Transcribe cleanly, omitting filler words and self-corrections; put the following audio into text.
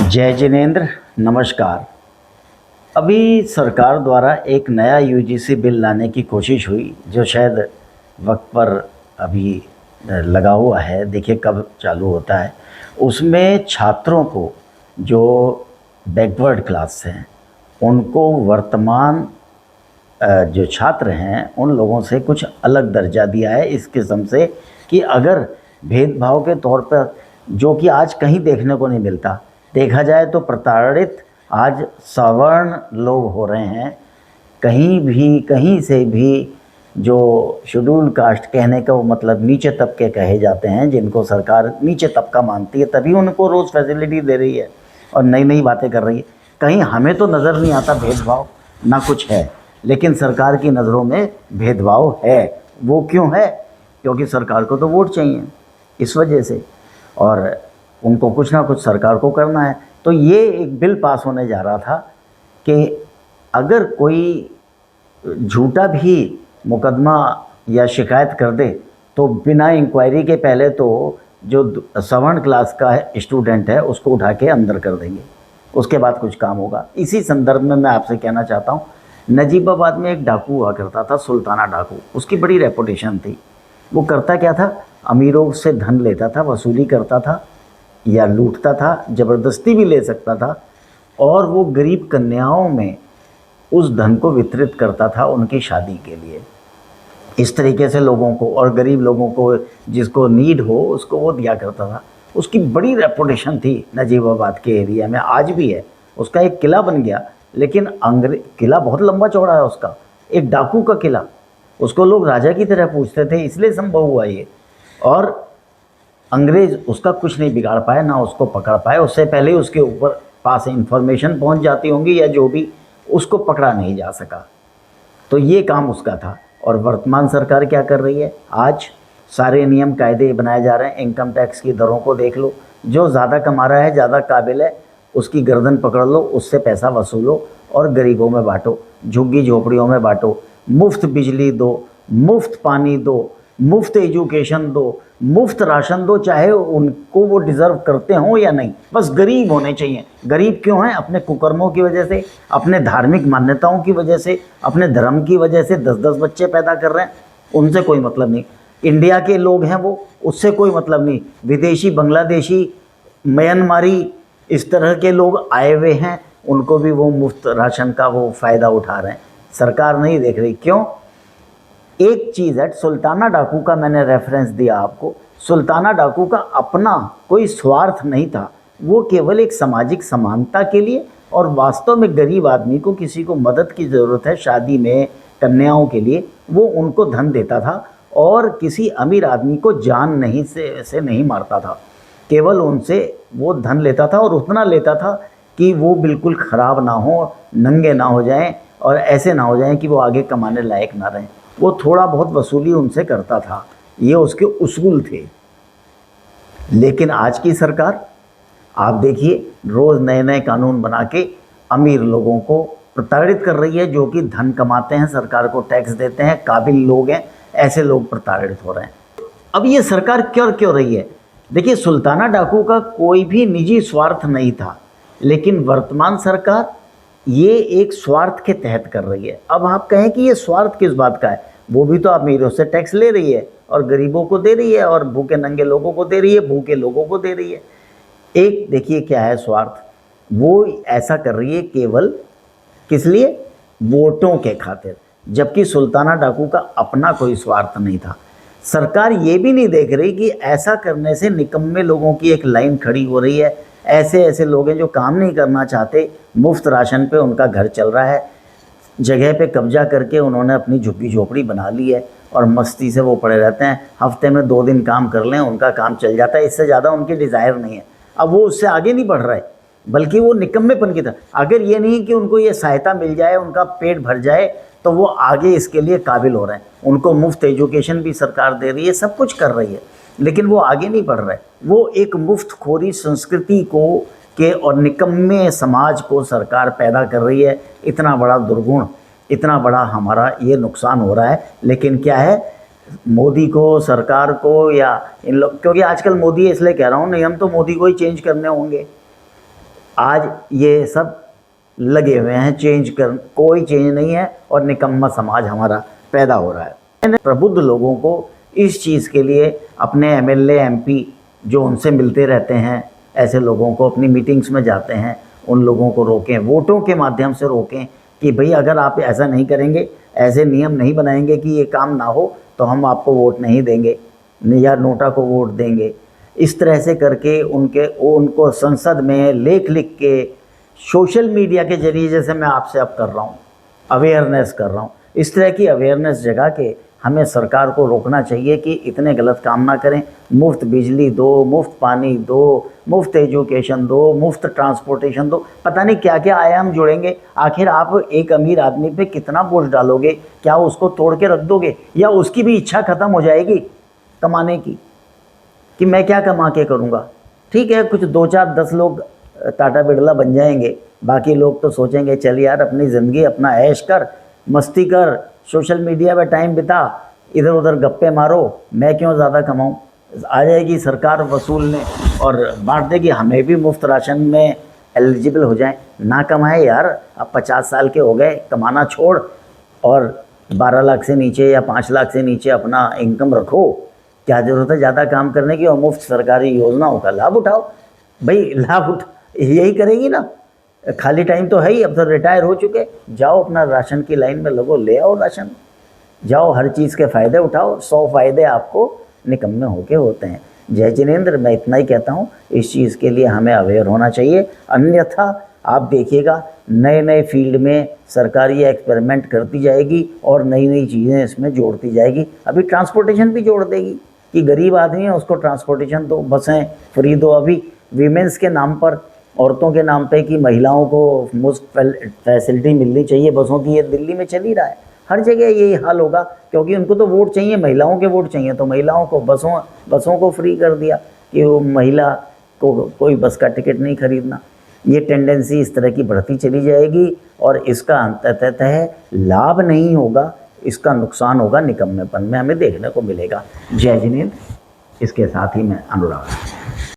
जय जिनेंद्र, नमस्कार। अभी सरकार द्वारा एक नया यूजीसी बिल लाने की कोशिश हुई जो शायद वक्त पर अभी लगा हुआ है, देखिए कब चालू होता है। उसमें छात्रों को जो बैकवर्ड क्लास हैं उनको वर्तमान जो छात्र हैं उन लोगों से कुछ अलग दर्जा दिया है इस किस्म से कि अगर भेदभाव के तौर पर, जो कि आज कहीं देखने को नहीं मिलता, देखा जाए तो प्रताड़ित आज सवर्ण लोग हो रहे हैं। कहीं भी कहीं से भी जो शेड्यूल कास्ट कहने का वो मतलब नीचे तबके कहे जाते हैं, जिनको सरकार नीचे तबका मानती है, तभी उनको रोज़ फैसिलिटी दे रही है और नई नई बातें कर रही है। कहीं हमें तो नज़र नहीं आता भेदभाव, ना कुछ है, लेकिन सरकार की नज़रों में भेदभाव है। वो क्यों है? क्योंकि सरकार को तो वोट चाहिए, इस वजह से, और उनको कुछ ना कुछ सरकार को करना है। तो ये एक बिल पास होने जा रहा था कि अगर कोई झूठा भी मुकदमा या शिकायत कर दे तो बिना इंक्वायरी के पहले तो जो सवर्ण क्लास का स्टूडेंट है उसको उठा के अंदर कर देंगे, उसके बाद कुछ काम होगा। इसी संदर्भ में मैं आपसे कहना चाहता हूँ, नजीबाबाद में एक डाकू हुआ करता था, सुल्ताना डाकू। उसकी बड़ी रेपुटेशन थी। वो करता क्या था, अमीरों से धन लेता था, वसूली करता था या लूटता था, ज़बरदस्ती भी ले सकता था, और वो गरीब कन्याओं में उस धन को वितरित करता था उनकी शादी के लिए। इस तरीके से लोगों को, और गरीब लोगों को जिसको नीड हो उसको वो दिया करता था। उसकी बड़ी रेपुटेशन थी नजीबाबाद के एरिया में, आज भी है। उसका एक किला बन गया, लेकिन किला बहुत लंबा चौड़ा है उसका, एक डाकू का किला। उसको लोग राजा की तरह पूछते थे, इसलिए संभव हुआ ये। और अंग्रेज़ उसका कुछ नहीं बिगाड़ पाए, ना उसको पकड़ पाए। उससे पहले उसके ऊपर पास इन्फॉर्मेशन पहुंच जाती होंगी या जो भी, उसको पकड़ा नहीं जा सका। तो ये काम उसका था। और वर्तमान सरकार क्या कर रही है, आज सारे नियम कायदे बनाए जा रहे हैं। इनकम टैक्स की दरों को देख लो, जो ज़्यादा कमा रहा है, ज़्यादा काबिल है, उसकी गर्दन पकड़ लो, उससे पैसा वसूलो और गरीबों में बांटो, झुग्गी झोपड़ियों में बांटो। मुफ्त बिजली दो, मुफ्त पानी दो, मुफ्त एजुकेशन दो, मुफ्त राशन दो, चाहे उनको वो डिज़र्व करते हों या नहीं, बस गरीब होने चाहिए। गरीब क्यों हैं? अपने कुकर्मों की वजह से, अपने धार्मिक मान्यताओं की वजह से, अपने धर्म की वजह से 10-10 बच्चे पैदा कर रहे हैं, उनसे कोई मतलब नहीं। इंडिया के लोग हैं वो, उससे कोई मतलब नहीं। विदेशी, बांग्लादेशी, म्यांमारी, इस तरह के लोग आए हुए हैं, उनको भी वो मुफ्त राशन का वो फ़ायदा उठा रहे हैं। सरकार नहीं देख रही, क्यों? एक चीज़ है, सुल्ताना डाकू का मैंने रेफरेंस दिया आपको। सुल्ताना डाकू का अपना कोई स्वार्थ नहीं था, वो केवल एक सामाजिक समानता के लिए, और वास्तव में गरीब आदमी को, किसी को मदद की ज़रूरत है शादी में, कन्याओं के लिए, वो उनको धन देता था और किसी अमीर आदमी को जान नहीं से नहीं मारता था। केवल उनसे वो धन लेता था, और उतना लेता था कि वो बिल्कुल ख़राब ना हो, नंगे ना हो जाएं, और ऐसे ना हो जाएं कि वो आगे कमाने लायक ना रहें। वो थोड़ा बहुत वसूली उनसे करता था, ये उसके उसूल थे। लेकिन आज की सरकार, आप देखिए, रोज़ नए नए कानून बना के अमीर लोगों को प्रताड़ित कर रही है, जो कि धन कमाते हैं, सरकार को टैक्स देते हैं, काबिल लोग हैं, ऐसे लोग प्रताड़ित हो रहे हैं। अब ये सरकार क्यों रही है? देखिए, सुल्ताना डाकू का कोई भी निजी स्वार्थ नहीं था, लेकिन वर्तमान सरकार ये एक स्वार्थ के तहत कर रही है। अब आप कहें कि ये स्वार्थ किस बात का है? वो भी तो अमीरों से टैक्स ले रही है और गरीबों को दे रही है, और भूखे नंगे लोगों को दे रही है, भूखे लोगों को दे रही है। एक देखिए क्या है स्वार्थ, वो ऐसा कर रही है केवल किस लिए? वोटों के खातिर, जबकि सुल्ताना डाकू का अपना कोई स्वार्थ नहीं था। सरकार ये भी नहीं देख रही कि ऐसा करने से निकम्मे लोगों की एक लाइन खड़ी हो रही है। ऐसे ऐसे लोग हैं जो काम नहीं करना चाहते, मुफ्त राशन पे उनका घर चल रहा है, जगह पे कब्जा करके उन्होंने अपनी झुग्गी झोपड़ी बना ली है, और मस्ती से वो पड़े रहते हैं। हफ्ते में 2 दिन काम कर लें, उनका काम चल जाता है, इससे ज़्यादा उनकी डिज़ायर नहीं है। अब वो उससे आगे नहीं बढ़ रहा है, बल्कि वो निकम्मेपन की तरह। अगर ये नहीं कि उनको ये सहायता मिल जाए, उनका पेट भर जाए, तो वो आगे इसके लिए काबिल हो रहे हैं। उनको मुफ्त एजुकेशन भी सरकार दे रही है, सब कुछ कर रही है, लेकिन वो आगे नहीं बढ़ रहे। वो एक मुफ्तखोरी संस्कृति को के और निकम्मे समाज को सरकार पैदा कर रही है। इतना बड़ा दुर्गुण, इतना बड़ा हमारा ये नुकसान हो रहा है। लेकिन क्या है, मोदी को, सरकार को, या इन लोग, क्योंकि आजकल मोदी इसलिए कह रहा हूँ, नहीं हम तो मोदी को ही चेंज करने होंगे। आज ये सब लगे हुए हैं चेंज कर, कोई चेंज नहीं है और निकम्मा समाज हमारा पैदा हो रहा है। मैंने प्रबुद्ध लोगों को इस चीज़ के लिए अपने एमएलए एमपी जो उनसे मिलते रहते हैं, ऐसे लोगों को अपनी मीटिंग्स में जाते हैं, उन लोगों को रोकें, वोटों के माध्यम से रोकें कि भाई अगर आप ऐसा नहीं करेंगे, ऐसे नियम नहीं बनाएंगे कि ये काम ना हो, तो हम आपको वोट नहीं देंगे या नोटा को वोट देंगे। इस तरह से करके उनको संसद में लेख लिख के, सोशल मीडिया के जरिए, जैसे मैं आपसे अब कर रहा हूँ, अवेयरनेस कर रहा हूँ, इस तरह की अवेयरनेस जगा के हमें सरकार को रोकना चाहिए कि इतने गलत काम ना करें। मुफ्त बिजली दो, मुफ्त पानी दो, मुफ्त एजुकेशन दो, मुफ्त ट्रांसपोर्टेशन दो, पता नहीं क्या क्या आयाम जुड़ेंगे। आखिर आप एक अमीर आदमी पे कितना बोझ डालोगे? क्या उसको तोड़ के रख दोगे या उसकी भी इच्छा ख़त्म हो जाएगी कमाने की कि मैं क्या कमा के करूँगा? ठीक है, कुछ 2 4 10 लोग टाटा बिरला बन जाएंगे, बाकी लोग तो सोचेंगे चल यार अपनी ज़िंदगी अपना ऐश कर, मस्ती कर, सोशल मीडिया पे टाइम बिता, इधर उधर गप्पे मारो, मैं क्यों ज़्यादा कमाऊं। आ जाएगी सरकार वसूलने और बांट देगी, हमें भी मुफ्त राशन में एलिजिबल हो जाए। ना कमाए यार, अब 50 साल के हो गए, कमाना छोड़ और 12 लाख से नीचे या 5 लाख से नीचे अपना इनकम रखो। क्या ज़रूरत है ज़्यादा काम करने की और मुफ्त सरकारी योजनाओं का लाभ उठाओ। भाई लाभ उठ यही करेगी ना, खाली टाइम तो है ही, अब तो रिटायर हो चुके, जाओ अपना राशन की लाइन में लगो, ले आओ राशन, जाओ हर चीज़ के फ़ायदे उठाओ। 100 फ़ायदे आपको निकम्मे होके होते हैं। जय जिनेंद्र, मैं इतना ही कहता हूँ, इस चीज़ के लिए हमें अवेयर होना चाहिए। अन्यथा आप देखिएगा नए नए फील्ड में सरकार ये एक्सपेरिमेंट करती जाएगी और नई नई चीज़ें इसमें जोड़ती जाएगी। अभी ट्रांसपोर्टेशन भी जोड़ देगी कि गरीब आदमी है उसको ट्रांसपोर्टेशन दो, बसें फ्री दो। अभी वीमेंस के नाम पर, औरतों के नाम पे कि महिलाओं को मुफ्त फैसिलिटी मिलनी चाहिए बसों की, ये दिल्ली में चल ही रहा है। हर जगह यही हाल होगा क्योंकि उनको तो वोट चाहिए, महिलाओं के वोट चाहिए, तो महिलाओं को बसों को फ्री कर दिया कि वो महिला को कोई बस का टिकट नहीं खरीदना। ये टेंडेंसी इस तरह की बढ़ती चली जाएगी और इसका अंततः लाभ नहीं होगा, इसका नुकसान होगा, निकम्मेपन में हमें देखने को मिलेगा। जय जिनेंद्र, इसके साथ ही मैं अनुराग।